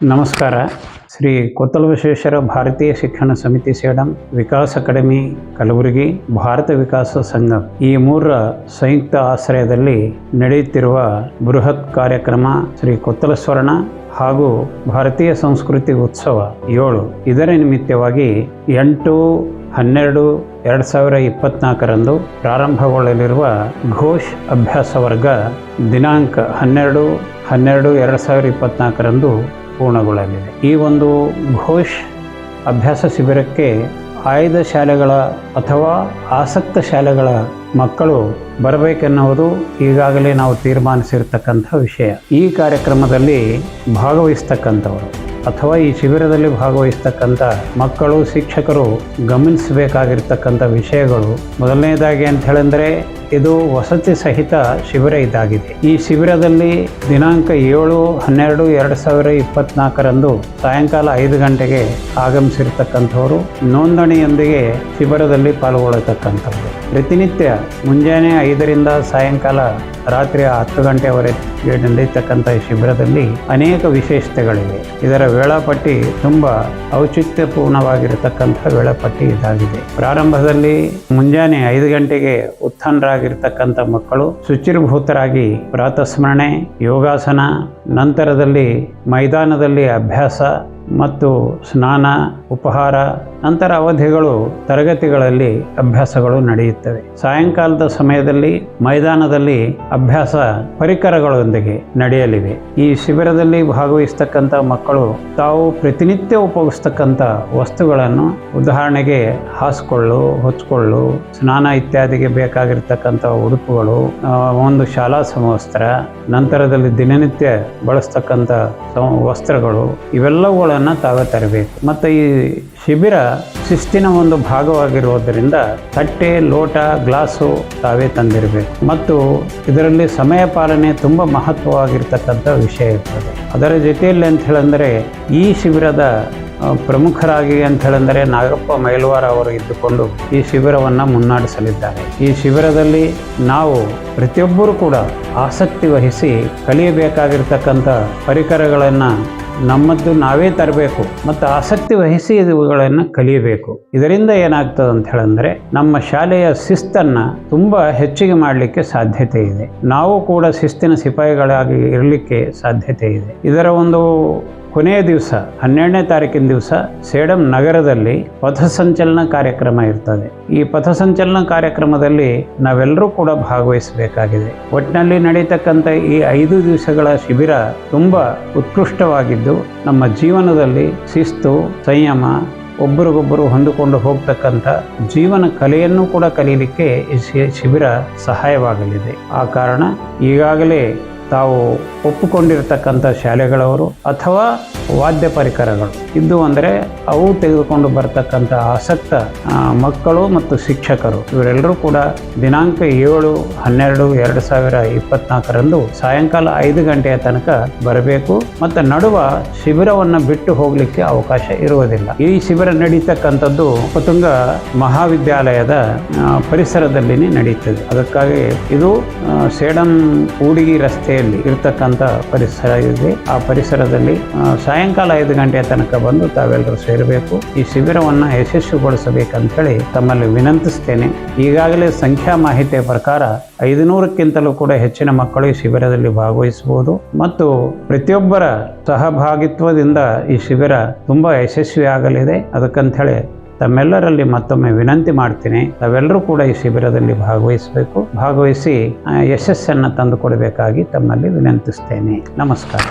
ನಮಸ್ಕಾರ. ಶ್ರೀ ಕೊತ್ತಲಬಸವೇಶ್ವರ ಭಾರತೀಯ ಶಿಕ್ಷಣ ಸಮಿತಿ ಸೇಡಂ, ವಿಕಾಸ್ ಅಕಾಡೆಮಿ ಕಲಬುರಗಿ, ಭಾರತ ವಿಕಾಸ ಸಂಘ ಈ ಮೂರರ ಸಂಯುಕ್ತ ಆಶ್ರಯದಲ್ಲಿ ನಡೆಯುತ್ತಿರುವ ಬೃಹತ್ ಕಾರ್ಯಕ್ರಮ ಶ್ರೀ ಕೊತ್ತಲ ಸ್ವರ್ಣ ಹಾಗೂ ಭಾರತೀಯ ಸಂಸ್ಕೃತಿ ಉತ್ಸವ 7 ಇದರ ನಿಮಿತ್ತವಾಗಿ 8-12-2024 ಪ್ರಾರಂಭಗೊಳ್ಳಲಿರುವ ಘೋಷ್ ಅಭ್ಯಾಸ ವರ್ಗ ದಿನಾಂಕ 12-12-2024 ಪೂರ್ಣಗೊಳ್ಳಲಿದೆ. ಈ ಒಂದು ಘೋಷ್ ಅಭ್ಯಾಸ ಶಿಬಿರಕ್ಕೆ ಆಯ್ದ ಶಾಲೆಗಳ ಅಥವಾ ಆಸಕ್ತ ಶಾಲೆಗಳ ಮಕ್ಕಳು ಬರಬೇಕೆನ್ನುವುದು ಈಗಾಗಲೇ ನಾವು ತೀರ್ಮಾನಿಸಿರ್ತಕ್ಕಂಥ ವಿಷಯ. ಈ ಕಾರ್ಯಕ್ರಮದಲ್ಲಿ ಭಾಗವಹಿಸ್ತಕ್ಕಂಥವರು ಅಥವಾ ಈ ಶಿಬಿರದಲ್ಲಿ ಭಾಗವಹಿಸ್ತಕ್ಕಂಥ ಮಕ್ಕಳು, ಶಿಕ್ಷಕರು ಗಮನಿಸಬೇಕಾಗಿರ್ತಕ್ಕಂಥ ವಿಷಯಗಳು, ಮೊದಲನೇದಾಗಿ ಅಂತ ಹೇಳಿದ್ರೆ ಇದು ವಸತಿ ಸಹಿತ ಶಿಬಿರ ಇದಾಗಿದೆ. ಈ ಶಿಬಿರದಲ್ಲಿ ದಿನಾಂಕ 7-12-2024 ಸಾಯಂಕಾಲ 5 ಗಂಟೆಗೆ ಆಗಮಿಸಿರ್ತಕ್ಕಂಥವರು ನೋಂದಣಿಯೊಂದಿಗೆ ಶಿಬಿರದಲ್ಲಿ ಪಾಲ್ಗೊಳ್ಳತಕ್ಕಂಥವ್ರು. ಪ್ರತಿನಿತ್ಯ ಮುಂಜಾನೆ 5ರಿಂದ ಸಾಯಂಕಾಲ ರಾತ್ರಿ 10 ಗಂಟೆವರೆಗೆ ನಡೆಯತಕ್ಕಂಥ ಈ ಶಿಬಿರದಲ್ಲಿ ಅನೇಕ ವಿಶೇಷತೆಗಳಿವೆ. ಇದರ ವೇಳಾಪಟ್ಟಿ ತುಂಬ ಔಚಿತ್ಯಪೂರ್ಣವಾಗಿರತಕ್ಕಂಥ ವೇಳಾಪಟ್ಟಿ ಇದಾಗಿದೆ. ಪ್ರಾರಂಭದಲ್ಲಿ ಮುಂಜಾನೆ 5 ಗಂಟೆಗೆ ಉತ್ಥಾನರಾಗಿರ್ತಕ್ಕಂಥ ಮಕ್ಕಳು ಶುಚಿರ್ಭೂತರಾಗಿ ಪ್ರಾತಸ್ಮರಣೆ, ಯೋಗಾಸನ, ನಂತರದಲ್ಲಿ ಮೈದಾನದಲ್ಲಿ ಅಭ್ಯಾಸ ಮತ್ತು ಸ್ನಾನ, ಉಪಹಾರ, ನಂತರ ಅವಧಿಗಳು ತರಗತಿಗಳಲ್ಲಿ ಅಭ್ಯಾಸಗಳು ನಡೆಯುತ್ತವೆ. ಸಾಯಂಕಾಲದ ಸಮಯದಲ್ಲಿ ಮೈದಾನದಲ್ಲಿ ಅಭ್ಯಾಸ ಪರಿಕರಗಳೊಂದಿಗೆ ನಡೆಯಲಿವೆ. ಈ ಶಿಬಿರದಲ್ಲಿ ಭಾಗವಹಿಸ್ತಕ್ಕಂಥ ಮಕ್ಕಳು ತಾವು ಪ್ರತಿನಿತ್ಯ ಉಪಯೋಗಿಸ್ತಕ್ಕಂಥ ವಸ್ತುಗಳನ್ನು, ಉದಾಹರಣೆಗೆ ಹಾಸ್ಕೊಳ್ಳು, ಹೊಚ್ಕೊಳ್ಳು, ಸ್ನಾನ ಇತ್ಯಾದಿಗೆ ಬೇಕಾಗಿರ್ತಕ್ಕಂಥ ಉಡುಪುಗಳು, ಒಂದು ಶಾಲಾ ಸಮವಸ್ತ್ರ, ನಂತರದಲ್ಲಿ ದಿನನಿತ್ಯ ಬಳಸ್ತಕ್ಕಂಥ ವಸ್ತ್ರಗಳು, ಇವೆಲ್ಲವುಗಳನ್ನು ತಾವೇ ತರಬೇಕು. ಮತ್ತು ಈ ಶಿಬಿರ ಶಿಸ್ತಿನ ಒಂದು ಭಾಗವಾಗಿರುವುದರಿಂದ ತಟ್ಟೆ, ಲೋಟ, ಗ್ಲಾಸು ತಾವೇ ತಂದಿರಬೇಕು. ಮತ್ತು ಇದರಲ್ಲಿ ಸಮಯ ಪಾಲನೆ ತುಂಬ ಮಹತ್ವವಾಗಿರ್ತಕ್ಕಂಥ ವಿಷಯ ಇರ್ತದೆ. ಅದರ ಜೊತೆಯಲ್ಲಿ ಅಂತ ಹೇಳಿದ್ರೆ ಈ ಶಿಬಿರದ ಪ್ರಮುಖರಾಗಿ ಅಂತ ಹೇಳಿದ್ರೆ ನಾಗಪ್ಪ ಮೈಲ್ವಾರ್ ಅವರು ಇದ್ದುಕೊಂಡು ಈ ಶಿಬಿರವನ್ನು ಮುನ್ನಡೆಸಲಿದ್ದಾರೆ. ಈ ಶಿಬಿರದಲ್ಲಿ ನಾವು ಪ್ರತಿಯೊಬ್ಬರೂ ಕೂಡ ಆಸಕ್ತಿ ವಹಿಸಿ ಕಲಿಯಬೇಕಾಗಿರ್ತಕ್ಕಂಥ ಪರಿಕರಗಳನ್ನು ನಮ್ಮದ್ದು ನಾವೇ ತರಬೇಕು ಮತ್ತು ಆಸಕ್ತಿ ವಹಿಸಿ ಇವುಗಳನ್ನು ಕಲಿಯಬೇಕು. ಇದರಿಂದ ಏನಾಗ್ತದೆ ಅಂತ ಹೇಳಿದ್ರೆ ನಮ್ಮ ಶಾಲೆಯ ಶಿಸ್ತನ್ನು ತುಂಬ ಹೆಚ್ಚಿಗೆ ಮಾಡಲಿಕ್ಕೆ ಸಾಧ್ಯತೆ ಇದೆ. ನಾವು ಕೂಡ ಶಿಸ್ತಿನ ಸಿಪಾಯಿಗಳಾಗಿ ಇರಲಿಕ್ಕೆ ಸಾಧ್ಯತೆ ಇದೆ. ಇದರ ಒಂದು ಕೊನೆಯ ದಿವಸ 12ನೇ ತಾರೀಕಿನ ದಿವಸ ಸೇಡಂ ನಗರದಲ್ಲಿ ಪಥಸಂಚಲನ ಕಾರ್ಯಕ್ರಮ ಇರ್ತದೆ. ಈ ಪಥಸಂಚಲನ ಕಾರ್ಯಕ್ರಮದಲ್ಲಿ ನಾವೆಲ್ಲರೂ ಕೂಡ ಭಾಗವಹಿಸಬೇಕಾಗಿದೆ. ಒಟ್ಟಿನಲ್ಲಿ ನಡೀತಕ್ಕಂಥ ಈ 5 ದಿವಸಗಳ ಶಿಬಿರ ತುಂಬ ಉತ್ಕೃಷ್ಟವಾಗಿದ್ದು ನಮ್ಮ ಜೀವನದಲ್ಲಿ ಶಿಸ್ತು, ಸಂಯಮ, ಒಬ್ಬರಿಗೊಬ್ಬರು ಹೊಂದಿಕೊಂಡು ಹೋಗ್ತಕ್ಕಂಥ ಜೀವನ ಕಲೆಯನ್ನು ಕೂಡ ಕಲೀಲಿಕ್ಕೆ ಈ ಶಿಬಿರ ಸಹಾಯವಾಗಲಿದೆ. ಆ ಕಾರಣ ಈಗಾಗಲೇ ತಾವು ಒಪ್ಪಿಕೊಂಡಿರ್ತಕ್ಕಂಥ ಶಾಲೆಗಳವರು ಅಥವಾ ವಾದ್ಯ ಪರಿಕರಗಳು ಇದ್ದು ಅಂದರೆ ಅವು ತೆಗೆದುಕೊಂಡು ಬರ್ತಕ್ಕಂಥ ಆಸಕ್ತ ಮಕ್ಕಳು ಮತ್ತು ಶಿಕ್ಷಕರು ಇವರೆಲ್ಲರೂ ಕೂಡ ದಿನಾಂಕ 7-12-2024 ಸಾಯಂಕಾಲ 5 ಗಂಟೆಯ ತನಕ ಬರಬೇಕು. ಮತ್ತು ನಡುವ ಶಿಬಿರವನ್ನು ಬಿಟ್ಟು ಹೋಗಲಿಕ್ಕೆ ಅವಕಾಶ ಇರುವುದಿಲ್ಲ. ಈ ಶಿಬಿರ ನಡೀತಕ್ಕಂಥದ್ದು ಪತುಂಗ ಮಹಾವಿದ್ಯಾಲಯದ ಪರಿಸರದಲ್ಲಿ ನಡೀತದೆ. ಅದಕ್ಕಾಗಿ ಇದು ಸೇಡಂ ಕೂಡಿಗಿ ರಸ್ತೆಯಲ್ಲಿ ಇರ್ತಕ್ಕಂಥ ಪರಿಸರ ಇದೆ. ಆ ಪರಿಸರದಲ್ಲಿ ಸಾಯಂಕಾಲ 5 ಗಂಟೆಯ ತನಕ ಬಂದು ತಾವೆಲ್ಲರೂ ಸೇರಬೇಕು. ಈ ಶಿಬಿರವನ್ನು ಯಶಸ್ವಿಗೊಳಿಸಬೇಕಂತ ಹೇಳಿ ತಮ್ಮಲ್ಲಿ ವಿನಂತಿಸ್ತೇನೆ. ಈಗಾಗಲೇ ಸಂಖ್ಯಾ ಮಾಹಿತಿಯ ಪ್ರಕಾರ 500ಕ್ಕಿಂತಲೂ ಕೂಡ ಹೆಚ್ಚಿನ ಮಕ್ಕಳು ಈ ಶಿಬಿರದಲ್ಲಿ ಭಾಗವಹಿಸಬಹುದು ಮತ್ತು ಪ್ರತಿಯೊಬ್ಬರ ಸಹಭಾಗಿತ್ವದಿಂದ ಈ ಶಿಬಿರ ತುಂಬ ಯಶಸ್ವಿ ಆಗಲಿದೆ. ಅದಕ್ಕಂತ ಹೇಳಿ ತಮ್ಮೆಲ್ಲರಲ್ಲಿ ಮತ್ತೊಮ್ಮೆ ವಿನಂತಿ ಮಾಡ್ತೀನಿ, ತಾವೆಲ್ಲರೂ ಕೂಡ ಈ ಶಿಬಿರದಲ್ಲಿ ಭಾಗವಹಿಸಬೇಕು. ಭಾಗವಹಿಸಿ ಯಶಸ್ಸನ್ನು ತಂದುಕೊಡಬೇಕಾಗಿ ತಮ್ಮಲ್ಲಿ ವಿನಂತಿಸ್ತೇನೆ. ನಮಸ್ಕಾರ.